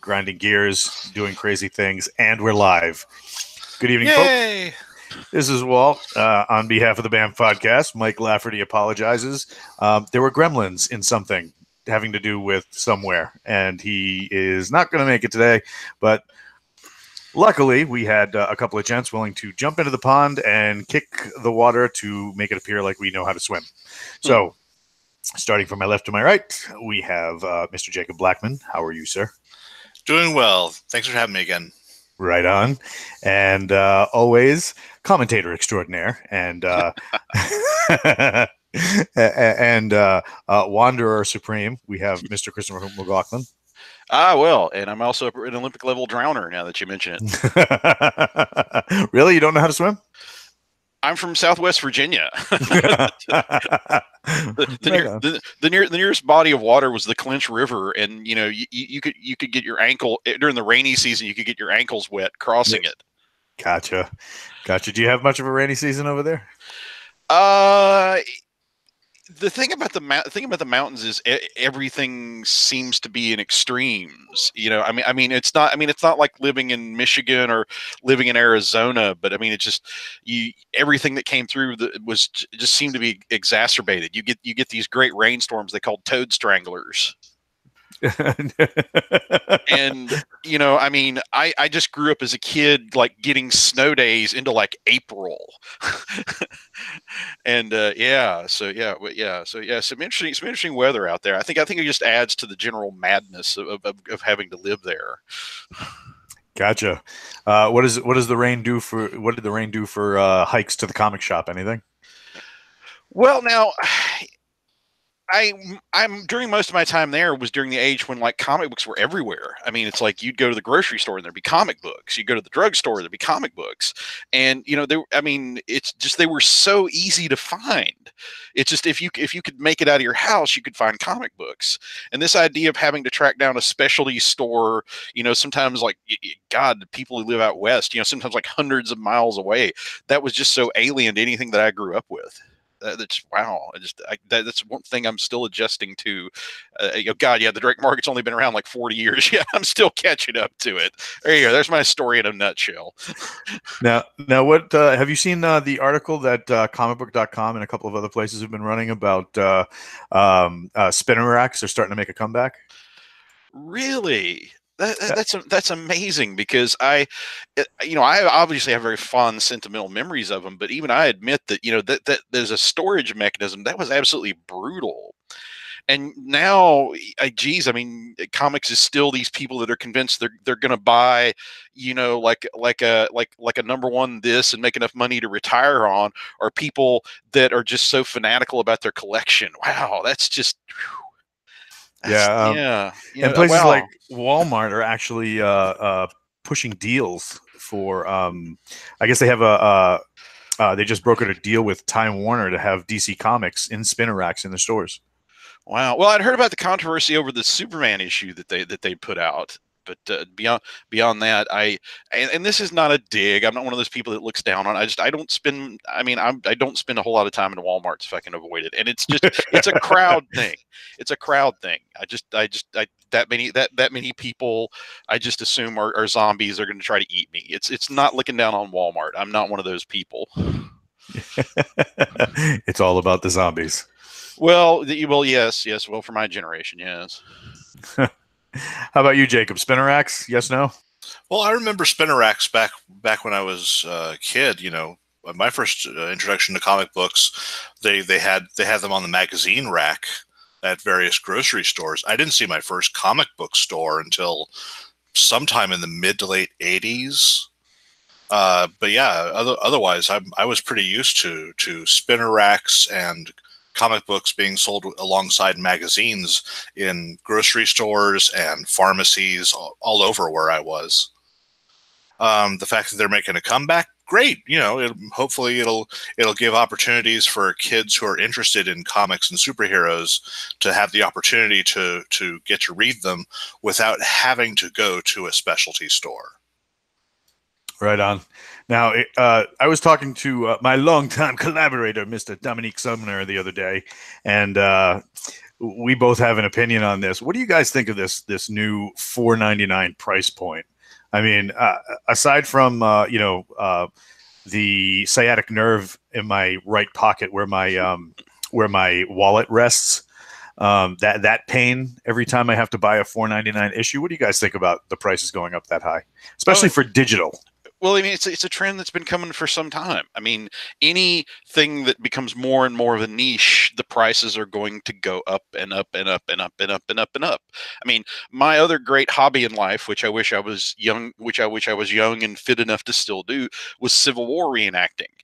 grinding gears, doing crazy things, and we're live. Good evening, folks. Yay! This is Walt. On behalf of the Bamf podcast, Mike Lafferty apologizes. There were gremlins in something having to do with somewhere, and he is not going to make it today. But luckily, we had a couple of gents willing to jump into the pond and kick the water to make it appear like we know how to swim. So, starting from my left to my right, we have Mr. Jacob Blackman. How are you, sir? Doing well. Thanks for having me again. Right on. And always commentator extraordinaire and and wanderer supreme. We have Mr. Christopher McLaughlin. Well, and I'm also an Olympic level drowner now that you mention it. Really? You don't know how to swim? I'm from Southwest Virginia. the nearest body of water was the Clinch River, and you could get your ankle during the rainy season. You could get your ankles wet crossing it. Gotcha. Do you have much of a rainy season over there? The thing about the mountains is everything seems to be in extremes. I mean, it's not like living in Michigan or living in Arizona, but I mean, it's just everything that came through just seemed to be exacerbated. You get these great rainstorms they called toad stranglers. And I mean, I just grew up as a kid like getting snow days into like April. And some interesting weather out there. I think it just adds to the general madness of having to live there. Gotcha. What did the rain do for hikes to the comic shop? Anything? Well, now I'm during most of my time there was during the age when like comic books were everywhere. I mean, it's like you'd go to the grocery store and there'd be comic books. You'd go to the drugstore, there'd be comic books. And it's just they were so easy to find. It's just if you could make it out of your house, you could find comic books. And this idea of having to track down a specialty store, sometimes like God, people who live out west, sometimes like hundreds of miles away, that was just so alien to anything that I grew up with. That's wow. That's one thing I'm still adjusting to. God, yeah, the direct market's only been around like 40 years. Yeah, I'm still catching up to it. There you go. There's my story in a nutshell. Now, what have you seen the article that comicbook.com and a couple of other places have been running about spinner racks are starting to make a comeback? Really? That's amazing because I obviously have very fond sentimental memories of them, but even I admit that that there's a storage mechanism that was absolutely brutal. And now, I mean, comics is still these people that are convinced they're going to buy, like a number one this and make enough money to retire on, or people that are just so fanatical about their collection. Wow, that's just. Yeah. And places like Walmart are actually pushing deals for. I guess they have they just brokered a deal with Time Warner to have DC Comics in spinner racks in the stores. Wow. Well, I'd heard about the controversy over the Superman issue that they put out. But beyond that, and this is not a dig. I'm not one of those people that looks down on. I don't spend. I mean, I don't spend a whole lot of time in Walmarts if I can avoid it. And it's a crowd thing. It's a crowd thing. That many people, I just assume are zombies. Are going to try to eat me. It's not looking down on Walmart. I'm not one of those people. It's all about the zombies. Well, yes. Well, for my generation, yes. How about you, Jacob? Spinner racks? Yes, no? Well, I remember spinner racks back when I was a kid. My first introduction to comic books, they had them on the magazine rack at various grocery stores. I didn't see my first comic book store until sometime in the mid to late 80s. But yeah, otherwise, I was pretty used to spinner racks and comic books being sold alongside magazines in grocery stores and pharmacies all over where I was. The fact that they're making a comeback, great. Hopefully it'll give opportunities for kids who are interested in comics and superheroes to have the opportunity to get to read them without having to go to a specialty store. Right on. Now, I was talking to my longtime collaborator, Mr. Dominique Sumner, the other day, and we both have an opinion on this. What do you guys think of this new $4.99 price point? I mean, aside from the sciatic nerve in my right pocket where my wallet rests, that pain every time I have to buy a $4.99 issue. What do you guys think about the prices going up that high, especially for digital? Well, I mean, it's a trend that's been coming for some time. I mean, anything that becomes more and more of a niche, the prices are going to go up and up and up and up and up and up and up. I mean, my other great hobby in life, which I wish I was young, and fit enough to still do, was Civil War reenacting.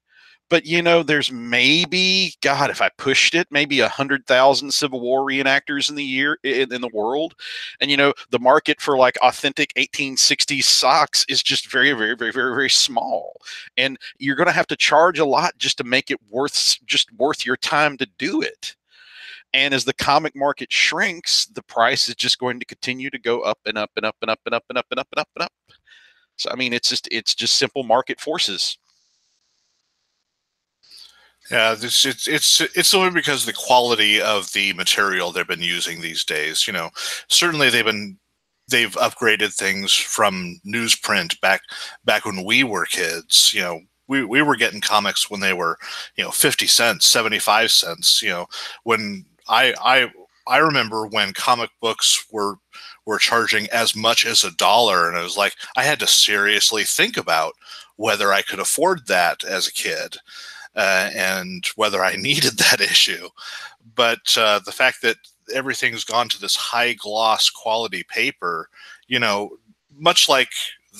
But there's maybe, God, if I pushed it, maybe 100,000 Civil War reenactors in the world, and the market for like authentic 1860s socks is just very, very, very, very, very small, and you're going to have to charge a lot just to make it worth your time to do it. And as the comic market shrinks, the price is just going to continue to go up and up and up and up and up and up and up and up and up. So I mean, it's just simple market forces. Yeah, it's only because of the quality of the material they've been using these days. Certainly they've upgraded things from newsprint back when we were kids. We were getting comics when they were 50 cents, 75 cents. When I remember when comic books were charging as much as $1, and it was like I had to seriously think about whether I could afford that as a kid. And whether I needed that issue. But the fact that everything's gone to this high gloss quality paper, much like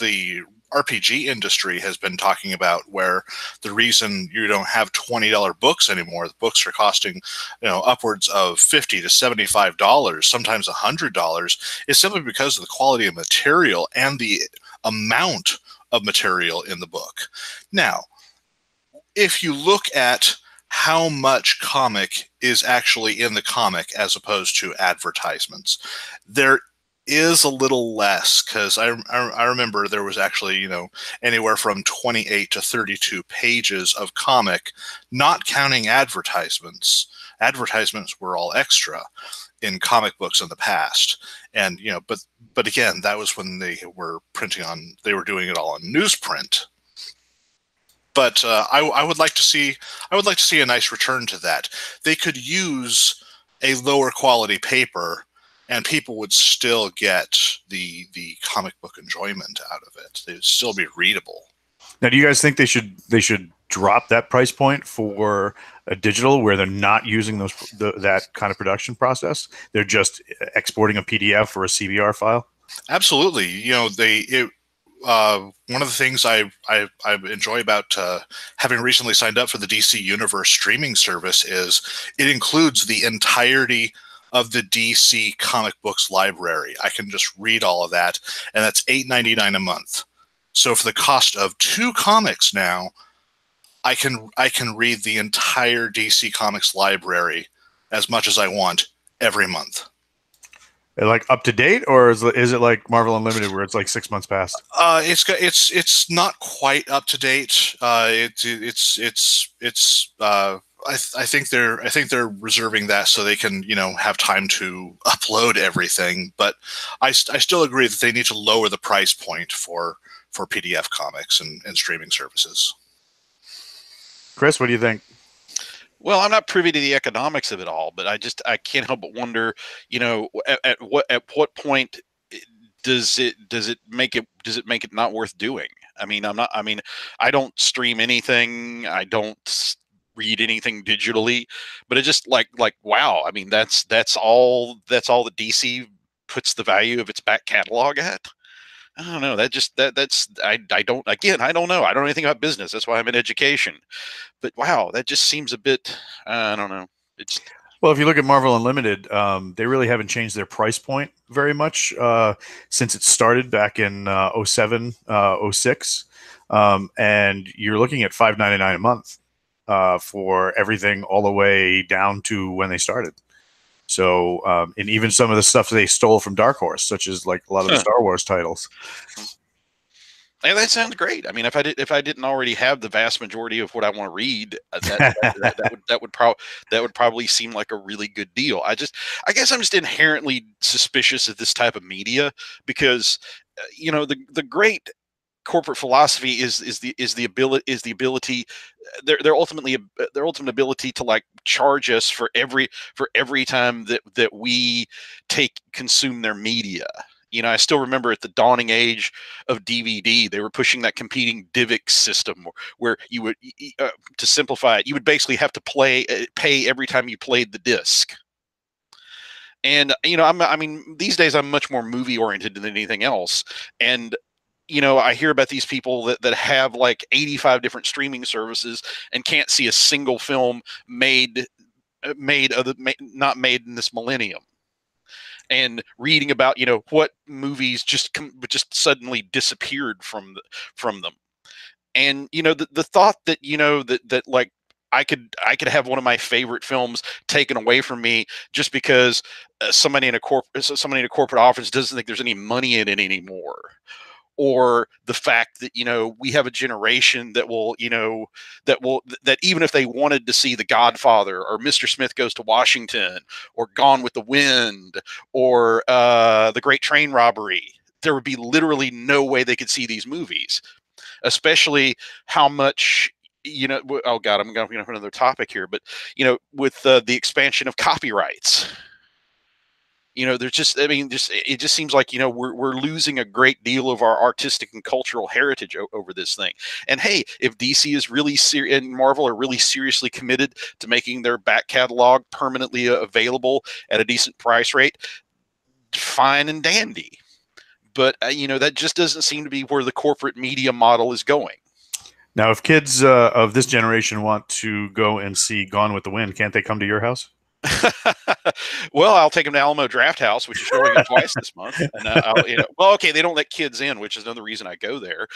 the RPG industry has been talking about, where the reason you don't have $20 books anymore, the books are costing, upwards of $50 to $75, sometimes $100, is simply because of the quality of material and the amount of material in the book. Now, if you look at how much comic is actually in the comic as opposed to advertisements, there is a little less, because I remember there was actually, anywhere from 28 to 32 pages of comic, not counting advertisements. Advertisements were all extra in comic books in the past. And, but again, that was when they were doing it all in newsprint. But I would like to see a nice return to that. They could use a lower quality paper, and people would still get the comic book enjoyment out of it. They would still be readable. Now, do you guys think they should drop that price point for a digital, where they're not using that kind of production process? They're just exporting a PDF or a CBR file. Absolutely. One of the things I enjoy about having recently signed up for the DC Universe streaming service is it includes the entirety of the DC comic books library. I can just read all of that, and that's $8.99 a month. So for the cost of 2 comics now, I can read the entire DC Comics library as much as I want every month. Like up to date, or is it like Marvel Unlimited where it's like 6 months past? It's not quite up to date. I think they're reserving that so they can have time to upload everything. But I still agree that they need to lower the price point for PDF comics and streaming services. Chris, what do you think? Well, I'm not privy to the economics of it all, but I can't help but wonder, at what point does it make it not worth doing? I mean, I don't stream anything. I don't read anything digitally, but it just like wow. I mean, that's all that DC puts the value of its back catalog at. I don't know. I don't know. I don't know anything about business. That's why I'm in education. But wow, that just seems a bit, I don't know. Well, if you look at Marvel Unlimited, they really haven't changed their price point very much since it started back in 07, 06. And you're looking at $5.99 a month for everything all the way down to when they started. So, and even some of the stuff they stole from Dark Horse, such as like a lot of the Star Wars titles. And that sounds great. I mean, if I didn't already have the vast majority of what I want to read, that would probably seem like a really good deal. I guess I'm just inherently suspicious of this type of media because, the great corporate philosophy is the ability their ultimate ability to like charge us for every time that we consume their media. I still remember at the dawning age of DVD, they were pushing that competing DivX system where you would, to simplify it, you would basically have to pay every time you played the disc. And I mean, these days I'm much more movie oriented than anything else. And I hear about these people that have like 85 different streaming services and can't see a single film not made in this millennium. And reading about what movies just suddenly disappeared from them. And the thought that that like I could have one of my favorite films taken away from me just because somebody in a corporate office doesn't think there's any money in it anymore, or the fact that we have a generation that will that even if they wanted to see The Godfather or Mr. Smith Goes to Washington or Gone with the Wind or The Great Train Robbery, there would be literally no way they could see these movies, especially how much oh god, I'm going for another topic here, but with the expansion of copyrights. There's just, I mean, it just seems like, we're losing a great deal of our artistic and cultural heritage over this thing. And hey, if DC is really and Marvel are really seriously committed to making their back catalog permanently available at a decent price rate, fine and dandy. But, that just doesn't seem to be where the corporate media model is going. Now, if kids of this generation want to go and see Gone with the Wind, can't they come to your house? Well, I'll take them to Alamo Draft House, which is showing it twice this month. And well, okay, they don't let kids in, which is another reason I go there.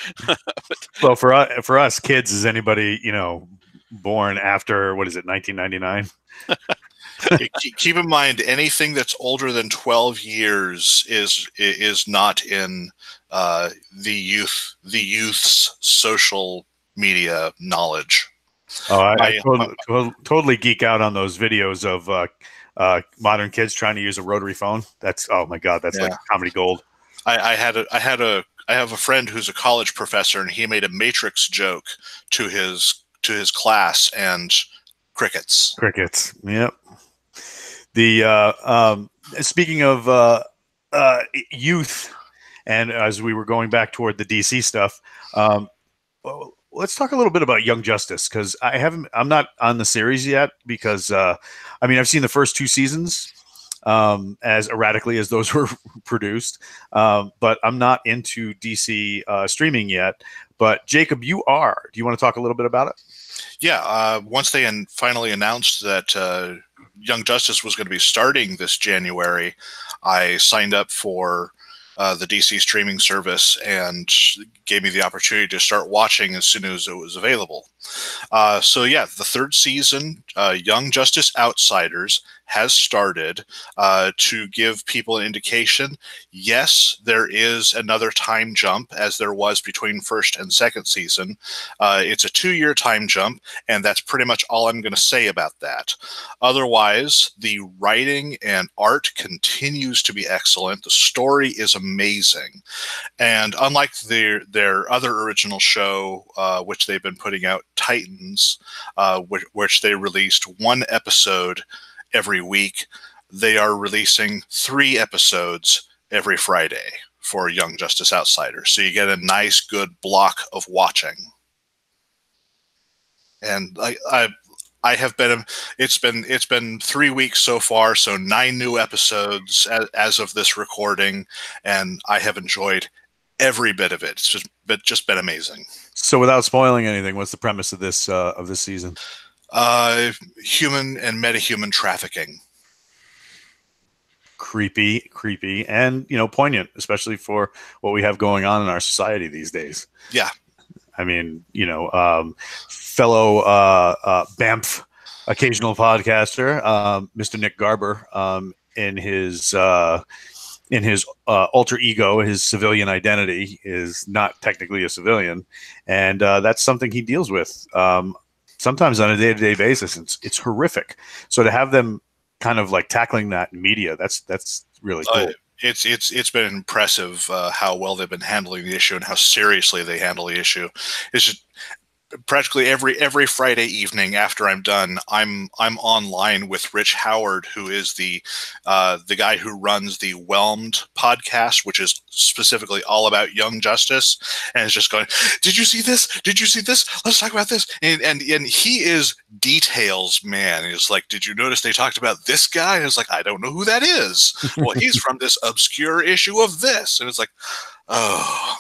Well, for us, kids is anybody born after 1999. Keep in mind, anything that's older than 12 years is not in the youth's social media knowledge. Oh, I totally geek out on those videos of modern kids trying to use a rotary phone. Oh my god, that's like comedy gold. I have a friend who's a college professor, and he made a Matrix joke to his class, and crickets. Crickets. Yep. The speaking of youth, and as we were going back toward the DC stuff, let's talk a little bit about Young Justice, because I'm not on the series yet because I've seen the first 2 seasons as erratically as those were produced, but I'm not into DC streaming yet. But Jacob, you are. Do you want to talk a little bit about it? Yeah. Once they finally announced that Young Justice was going to be starting this January, I signed up for the DC streaming service and gave me the opportunity to start watching as soon as it was available. So yeah, the 3rd season, Young Justice Outsiders, has started to give people an indication. Yes, there is another time jump, as there was between 1st and 2nd season. It's a 2-year time jump, and that's pretty much all I'm going to say about that. Otherwise, the writing and art continues to be excellent. The story is amazing. And unlike their other original show, which they've been putting out, Titans, which they released 1 episode every week, they are releasing 3 episodes every Friday for Young Justice Outsiders. So you get a nice, good block of watching. And I have been. It's been 3 weeks so far, so 9 new episodes as of this recording, and I have enjoyed every bit of it. It's just been amazing. So, without spoiling anything, what's the premise of this season? Human and metahuman trafficking. Creepy, and poignant, especially for what we have going on in our society these days. Yeah. I mean, fellow Bamf occasional podcaster, Mr. Nick Garber, in his in his alter ego, his civilian identity, is not technically a civilian, and that's something he deals with sometimes on a day-to-day basis. It's horrific. So to have them kind of like tackling that in media, that's really cool. It's been impressive how well they've been handling the issue and how seriously they handle the issue. It's just practically every Friday evening after I'm done, I'm online with Rich Howard, who is the guy who runs the Whelmed podcast, which is specifically all about Young Justice, and is just going, "Did you see this? Did you see this? Let's talk about this." And he is details man. He's like, "Did you notice they talked about this guy?" And it's like, "I don't know who that is." Well, he's from this obscure issue of this, and it's like, oh.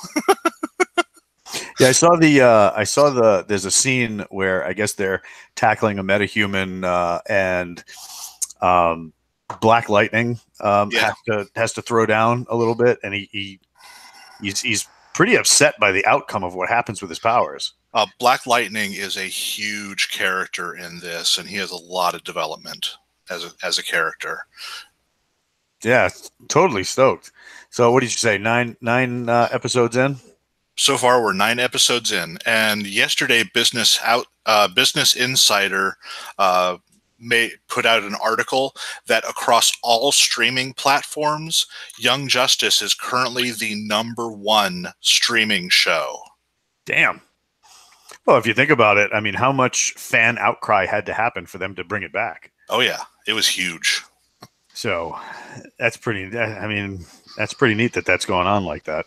Yeah, I saw the. There's a scene where I guess they're tackling a metahuman, and Black Lightning has to throw down a little bit, and he's pretty upset by the outcome of what happens with his powers. Black Lightning is a huge character in this, and he has a lot of development as a character. Yeah, totally stoked. So, what did you say? Nine episodes in. So far, we're 9 episodes in, and yesterday, Business Insider put out an article that across all streaming platforms, Young Justice is currently the #1 streaming show. Damn. Well, if you think about it, I mean, how much fan outcry had to happen for them to bring it back? Oh yeah, it was huge. So that's pretty. I mean, that's pretty neat that that's going on like that.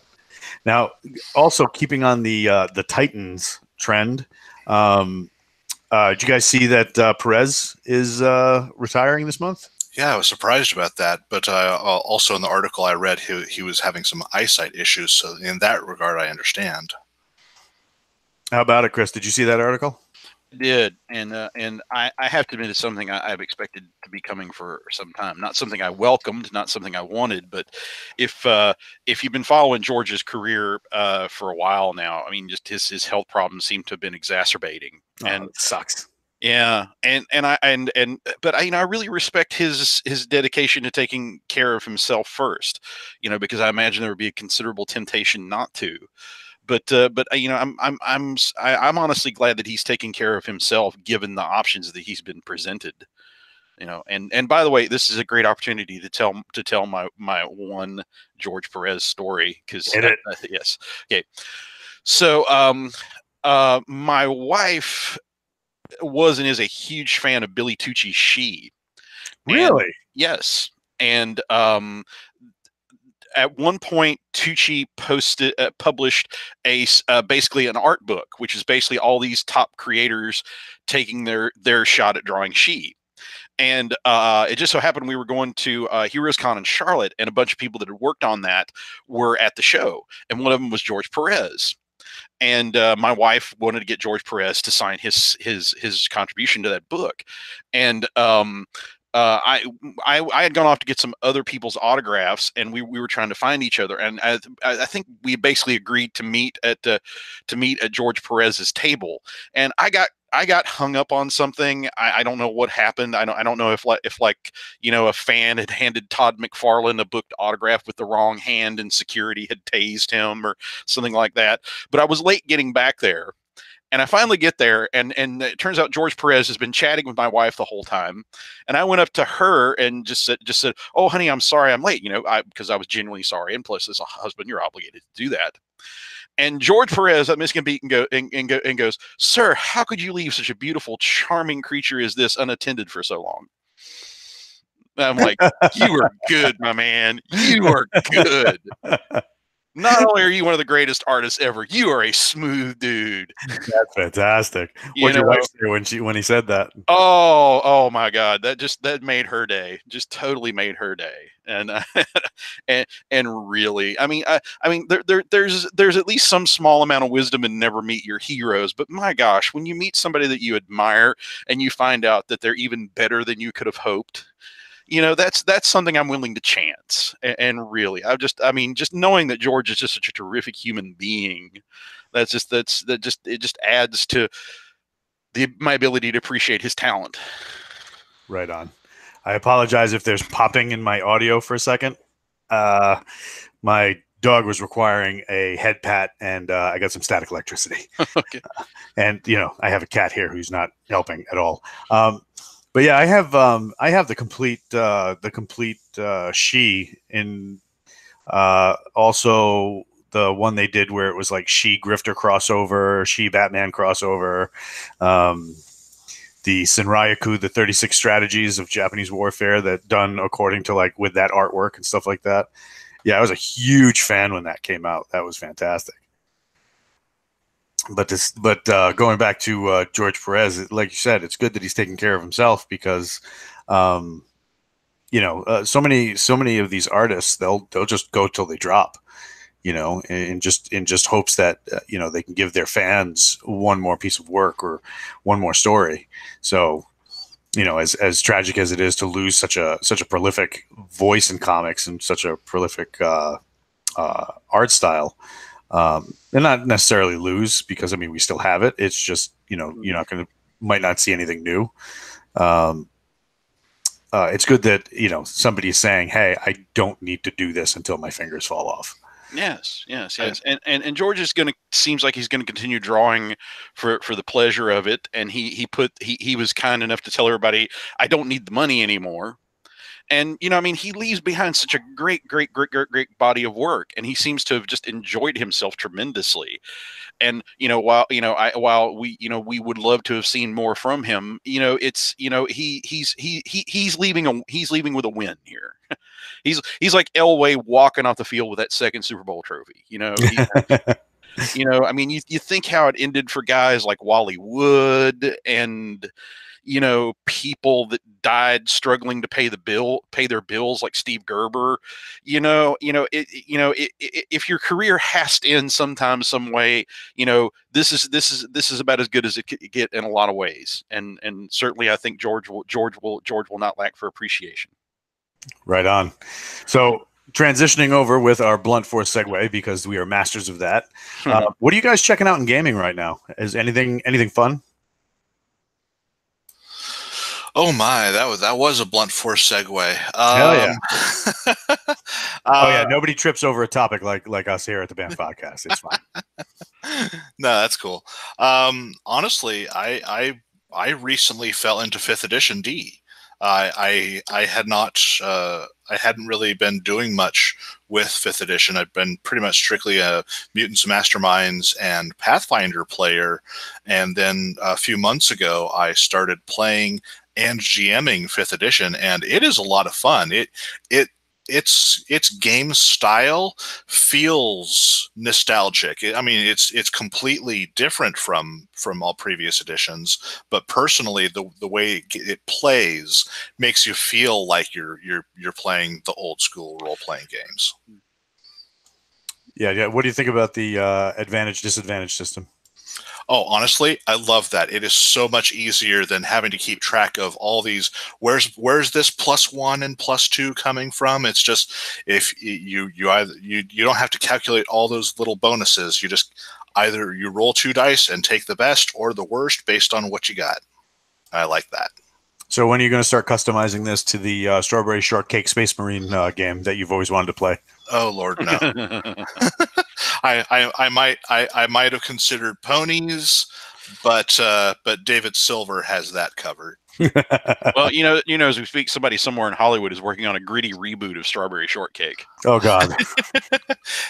Now, also keeping on the Titans trend, did you guys see that Perez is retiring this month? Yeah, I was surprised about that. But also in the article I read, he was having some eyesight issues. So in that regard, I understand. How about it, Chris? Did you see that article? I did, and I have to admit it's something I've expected to be coming for some time. Not something I welcomed, not something I wanted, but if you've been following George's career for a while now, I mean, just his health problems seem to have been exacerbating, and it sucks. Yeah, but I really respect his dedication to taking care of himself first, because I imagine there would be a considerable temptation not to. But I'm honestly glad that he's taking care of himself, given the options that he's been presented. And by the way, this is a great opportunity to tell my one George Perez story, because yes, okay. So my wife was and is a huge fan of Billy Tucci's She. Really? And, yes, and at one point, Tucci published basically an art book, which is basically all these top creators taking their shot at drawing She. And it just so happened we were going to HeroesCon in Charlotte, and a bunch of people that had worked on that were at the show, and one of them was George Perez. And my wife wanted to get George Perez to sign his contribution to that book, and I had gone off to get some other people's autographs, and we were trying to find each other, and I think we basically agreed to meet at George Perez's table, and I got hung up on something. I don't know what happened. I don't know if a fan had handed Todd McFarlane a booked autograph with the wrong hand and security had tased him or something like that. But I was late getting back there. And I finally get there, and it turns out George Perez has been chatting with my wife the whole time. And I went up to her and just said, "Oh, honey, I'm sorry I'm late." Because I was genuinely sorry. And plus, as a husband, you're obligated to do that. And George Perez, I'm missing a beat, and goes, "Sir, how could you leave such a beautiful, charming creature as this unattended for so long?" And I'm like, "You are good, my man. You are good. Not only are you one of the greatest artists ever, you are a smooth dude." That's fantastic. What did your wife say when he said that? Oh my God, that made her day. Just totally made her day. And and really, I mean, there's at least some small amount of wisdom in never meet your heroes. But my gosh, when you meet somebody that you admire and you find out that they're even better than you could have hoped, that's something I'm willing to chance. And really, just knowing that George is just such a terrific human being, it just adds to my ability to appreciate his talent. Right on. I apologize if there's popping in my audio for a second. my dog was requiring a head pat, and I got some static electricity. Okay. And I have a cat here who's not helping at all. But yeah, I have the complete She in also the one they did where it was like She Grifter crossover, She Batman crossover, the Senryaku, the 36 strategies of Japanese warfare that done according to like with that artwork and stuff like that. Yeah, I was a huge fan when that came out. That was fantastic. But going back to George Perez, like you said, it's good that he's taking care of himself because, so many of these artists they'll just go till they drop, in just hopes that they can give their fans one more piece of work or one more story. So, as tragic as it is to lose such a prolific voice in comics and such a prolific art style. And not necessarily lose because we still have it. It's just you're might not see anything new. It's good that somebody's saying, "Hey, I don't need to do this until my fingers fall off." Yes. And George is seems like he's going to continue drawing for the pleasure of it. And he was kind enough to tell everybody, "I don't need the money anymore." And, he leaves behind such a great body of work, and he seems to have just enjoyed himself tremendously. And, while we would love to have seen more from him, he's leaving with a win here. He's like Elway walking off the field with that second Super Bowl trophy. You think how it ended for guys like Wally Wood and people that died struggling to pay their bills, like Steve Gerber. If your career has to end sometime, some way, this is about as good as it could get in a lot of ways. And certainly, I think George will not lack for appreciation. Right on. So transitioning over with our blunt force segue because we are masters of that. What are you guys checking out in gaming right now? Is anything fun? Oh my, that was a blunt force segue. Hell yeah! Oh yeah, nobody trips over a topic like us here at the Bamf Podcast. It's fine. No, that's cool. Honestly, I recently fell into 5th edition D. I hadn't really been doing much with 5th edition. I've been pretty much strictly a Mutants Masterminds and Pathfinder player, and then a few months ago I started playing and GMing 5th edition, and it is a lot of fun. Its game style feels nostalgic. It's completely different from all previous editions, but personally, the way it plays makes you feel like you're playing the old school role playing games. Yeah. What do you think about the advantage disadvantage system? Oh, honestly, I love that. It is so much easier than having to keep track of all these. Where's this +1 and +2 coming from? It's just if you don't have to calculate all those little bonuses. You just either you roll 2 dice and take the best or the worst based on what you got. I like that. So when are you going to start customizing this to the Strawberry Shortcake Space Marine game that you've always wanted to play? Oh Lord, no. I might have considered ponies, but David Silver has that covered. Well, as we speak, somebody somewhere in Hollywood is working on a gritty reboot of Strawberry Shortcake. Oh God!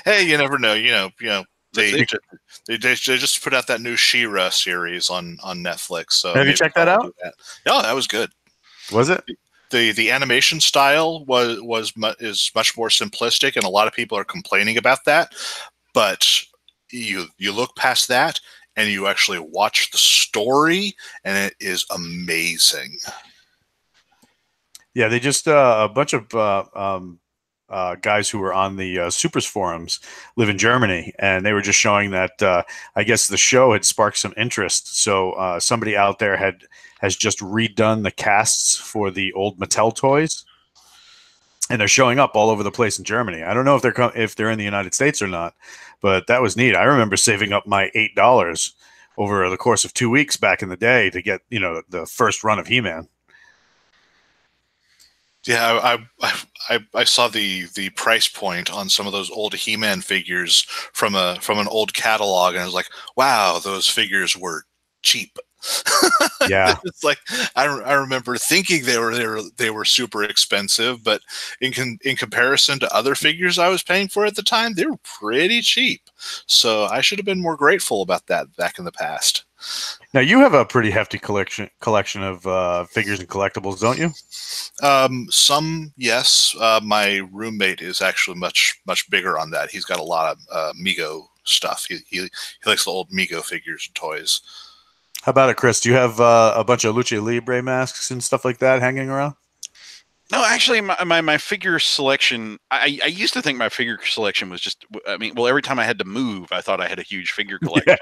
Hey, you never know. They just put out that new She-Ra series on Netflix. So have you checked that out? Yeah, that was good. Was it? The animation style is much more simplistic, and a lot of people are complaining about that. But you look past that, and you actually watch the story, and it is amazing. Yeah, they just a bunch of guys who were on the Supers forums live in Germany, and they were just showing that I guess the show had sparked some interest. So somebody out there has just redone the casts for the old Mattel toys, and they're showing up all over the place in Germany. I don't know if they're in the United States or not, but that was neat. I remember saving up my $8 over the course of 2 weeks back in the day to get the first run of He-Man. Yeah, I saw the price point on some of those old He-Man figures from an old catalog, and I was like, wow, those figures were cheap. Yeah. It's like I remember thinking they were super expensive, but in comparison to other figures I was paying for at the time, they were pretty cheap. So I should have been more grateful about that back in the past. Now you have a pretty hefty collection of figures and collectibles, don't you? Some, yes. My roommate is actually much bigger on that. He's got a lot of Mego stuff. He likes the old Mego figures and toys. How about it, Chris? Do you have a bunch of Lucha Libre masks and stuff like that hanging around? No, actually, my figure selection. I used to think my figure selection was just. I mean, well, every time I had to move, I thought I had a huge figure collection.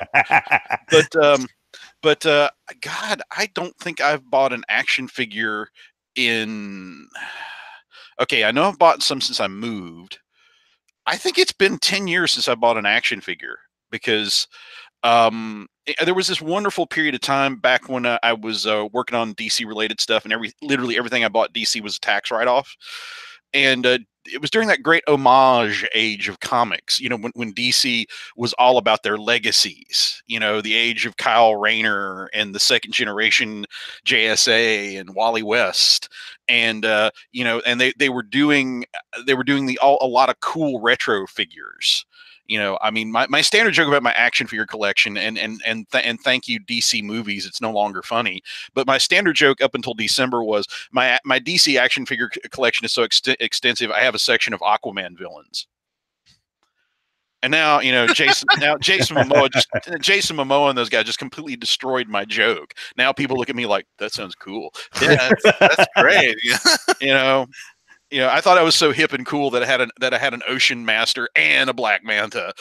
But God, I don't think I've bought an action figure in. Okay, I know I've bought some since I moved. I think it's been 10 years since I bought an action figure because there was this wonderful period of time back when I was working on DC related stuff, and literally everything I bought DC was a tax write off. And it was during that great homage age of comics, when DC was all about their legacies, the age of Kyle Rayner and the second generation JSA and Wally West. And, and they were doing a lot of cool retro figures. I mean, my standard joke about my action figure collection, and thank you DC movies, it's no longer funny. But my standard joke up until December was my DC action figure collection is so extensive. I have a section of Aquaman villains. And now, Jason Momoa and those guys just completely destroyed my joke. Now people look at me like, that sounds cool. Yeah, that's great. I thought I was so hip and cool that I had an Ocean Master and a Black Manta.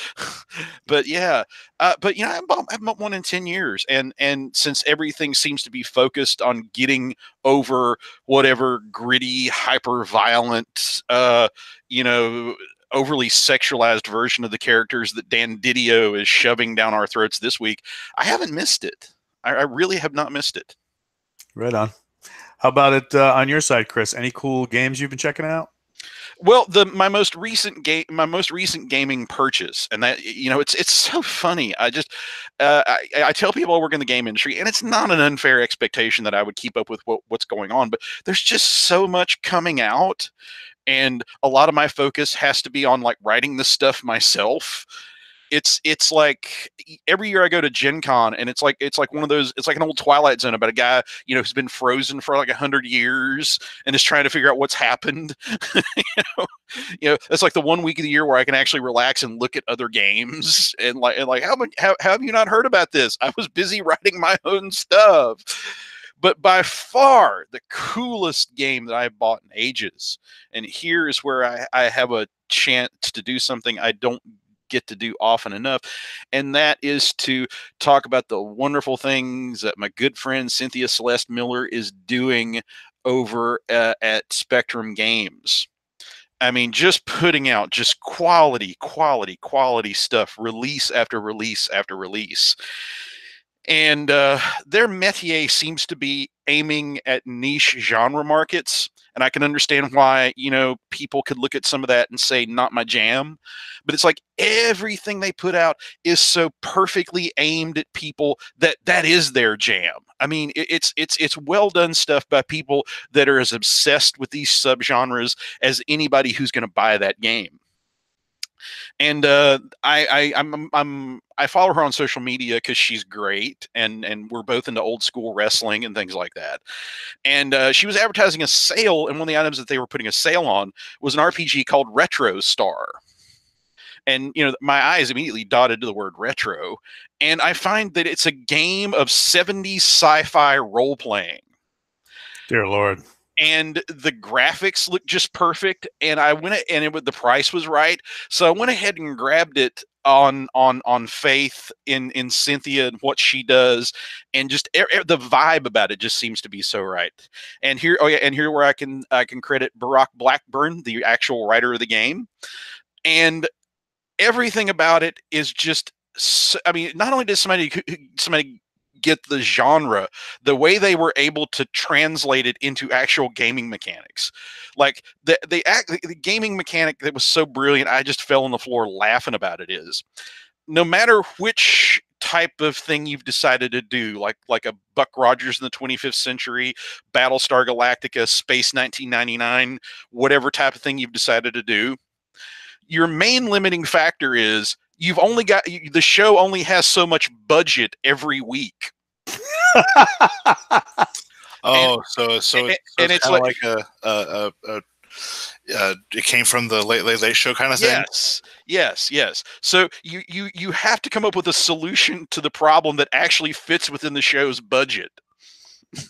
But yeah, I've bought one in 10 years, and since everything seems to be focused on getting over whatever gritty, hyper violent, overly sexualized version of the characters that Dan Didio is shoving down our throats this week, I haven't missed it. I really have not missed it. Right on. How about it on your side, Chris? Any cool games you've been checking out? Well, my most recent gaming purchase, and that it's so funny. I tell people I work in the game industry, and it's not an unfair expectation that I would keep up with what's going on, but there's just so much coming out, and a lot of my focus has to be on like writing the stuff myself. It's like every year I go to Gen Con, and it's like one of those, it's like an old Twilight Zone about a guy, who's been frozen for like 100 years and is trying to figure out what's happened. It's like the 1 week of the year where I can actually relax and look at other games and like how have you not heard about this? I was busy writing my own stuff. But by far the coolest game that I've bought in ages, and here is where I have a chance to do something I don't get to do often enough, and that is to talk about the wonderful things that my good friend Cynthia Celeste Miller is doing over at Spectrum Games. I mean, just putting out just quality stuff, release after release after release. And their métier seems to be aiming at niche genre markets. And I can understand why, people could look at some of that and say, not my jam. But it's like everything they put out is so perfectly aimed at people that is their jam. I mean, it's well done stuff by people that are as obsessed with these subgenres as anybody who's going to buy that game. And I follow her on social media because she's great, and we're both into old school wrestling and things like that. And she was advertising a sale, and one of the items that they were putting a sale on was an RPG called Retro Star. And my eyes immediately dotted to the word retro, and I find that it's a game of 70s sci-fi role playing. Dear Lord. And the graphics look just perfect, and the price was right, so I went ahead and grabbed it on faith in Cynthia and what she does, and just the vibe about it just seems to be so right. And here where I can credit Barack Blackburn, the actual writer of the game, and everything about it is just. I mean, not only does somebody get the genre, the way they were able to translate it into actual gaming mechanics. Like the gaming mechanic that was so brilliant, I just fell on the floor laughing about it is, no matter which type of thing you've decided to do, like a Buck Rogers in the 25th century, Battlestar Galactica, Space 1999, whatever type of thing you've decided to do, your main limiting factor is the show only has so much budget every week. Oh, so it's and kind it's of like, like it came from the Late Show kind of thing. Yes. So you have to come up with a solution to the problem that actually fits within the show's budget.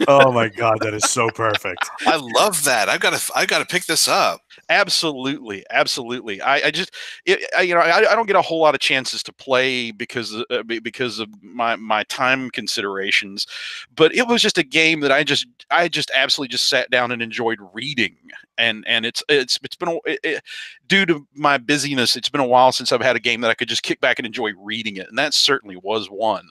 Oh my God, that is so perfect. I love that. I've got to pick this up. Absolutely. I don't get a whole lot of chances to play because of my time considerations, but it was just a game that I just absolutely just sat down and enjoyed reading. And it's been due to my busyness, it's been a while since I've had a game that I could just kick back and enjoy reading it, and that certainly was one.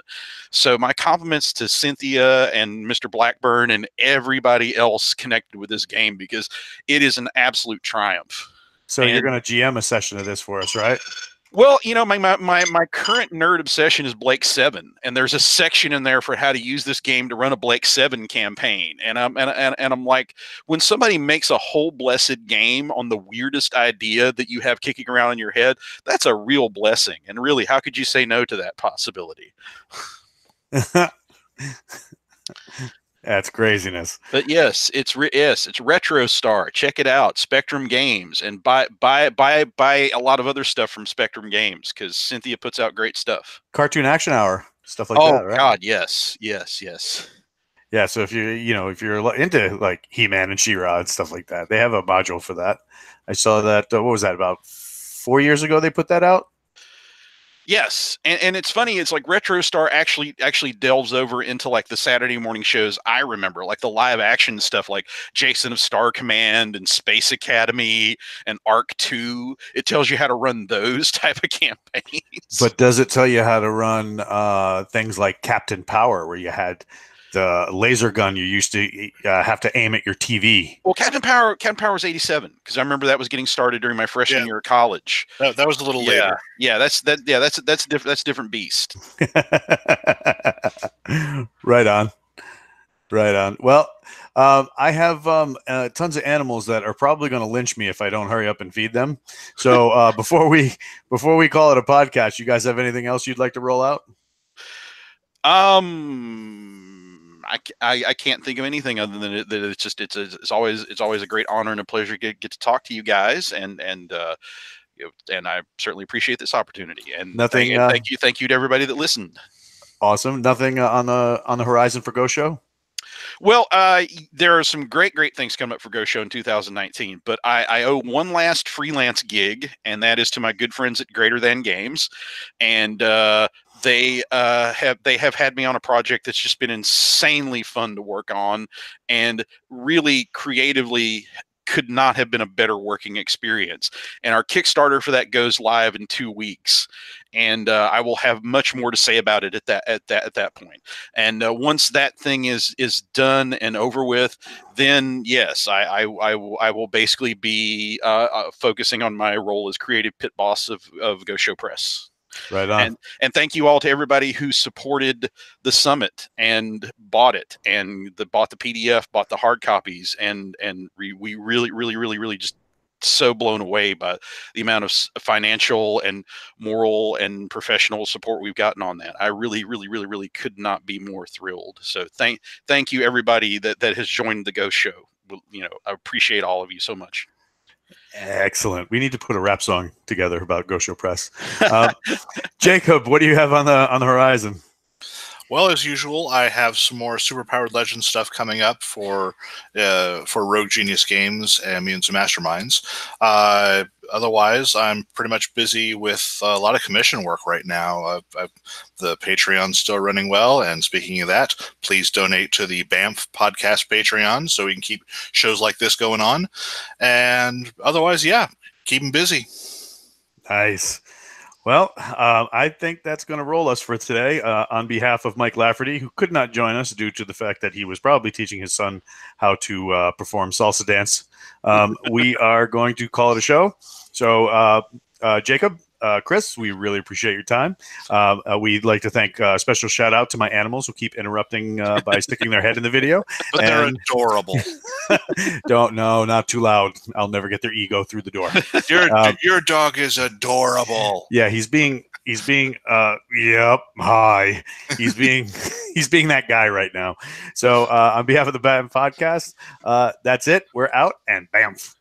So my compliments to Cynthia and Mr. Blackburn and everybody else connected with this game, because it is an absolute triumph. So you're going to GM a session of this for us, right? Well, my current nerd obsession is Blake 7, and there's a section in there for how to use this game to run a Blake 7 campaign. And I'm like, when somebody makes a whole blessed game on the weirdest idea that you have kicking around in your head, that's a real blessing. And really, how could you say no to that possibility? That's craziness. But yes, it's Retro Star. Check it out, Spectrum Games, and buy a lot of other stuff from Spectrum Games, because Cynthia puts out great stuff. Cartoon Action Hour, stuff like that, right? Oh God, yes. Yeah, so if you're into like He-Man and She-Ra and stuff like that, they have a module for that. I saw that. What was that, about 4 years ago? They put that out. Yes, and it's funny. It's like Retro Star actually delves over into like the Saturday morning shows I remember, like the live action stuff, like Jason of Star Command and Space Academy and Arc 2. It tells you how to run those type of campaigns. But does it tell you how to run things like Captain Power, where you had the laser gun you used to have to aim at your TV? Well, Captain Power was 87, because I remember that was getting started during my freshman year of college. That was a little later. Yeah, that's different beast. Right on. Well, I have tons of animals that are probably going to lynch me if I don't hurry up and feed them. So before we call it a podcast, you guys have anything else you'd like to roll out? I can't think of anything other than that. It's always a great honor and a pleasure to get to talk to you guys, and I certainly appreciate this opportunity. And thank you to everybody that listened. Awesome. Nothing on the horizon for Go Show? Well, there are some great things coming up for Go Show in 2019, but I owe one last freelance gig, and that is to my good friends at Greater Than Games, and they have had me on a project that's just been insanely fun to work on, and really creatively could not have been a better working experience. And our Kickstarter for that goes live in 2 weeks, and I will have much more to say about it at that point. And once that thing is done and over with, then yes, I will basically be focusing on my role as creative pit boss of Go Show Press. Right on. And thank you all to everybody who supported the summit and bought it, and bought the PDF, bought the hard copies, and we really just so blown away by the amount of financial and moral and professional support we've gotten on that. I really could not be more thrilled. So thank you everybody that has joined the Go Show. I appreciate all of you so much. Excellent. We need to put a rap song together about Go Show Press. Jacob, what do you have on the horizon? Well, as usual, I have some more Superpowered Legends stuff coming up for Rogue Genius Games and Mutants and Masterminds. Otherwise, I'm pretty much busy with a lot of commission work right now. The Patreon's still running well, and speaking of that, please donate to the Bamf podcast Patreon so we can keep shows like this going on. And otherwise, yeah, keep them busy. Nice. Well, I think that's going to roll us for today. On behalf of Mike Lafferty, who could not join us due to the fact that he was probably teaching his son how to perform salsa dance, we are going to call it a show. So, Jacob, Chris, we really appreciate your time. We'd like to thank a special shout out to my animals who keep interrupting by sticking their head in the video. But they're adorable. Not too loud. I'll never get their ego through the door. Your dog is adorable. Yeah, he's being yep, hi. He's being that guy right now. So on behalf of the Bamf podcast, that's it. We're out and Bamf.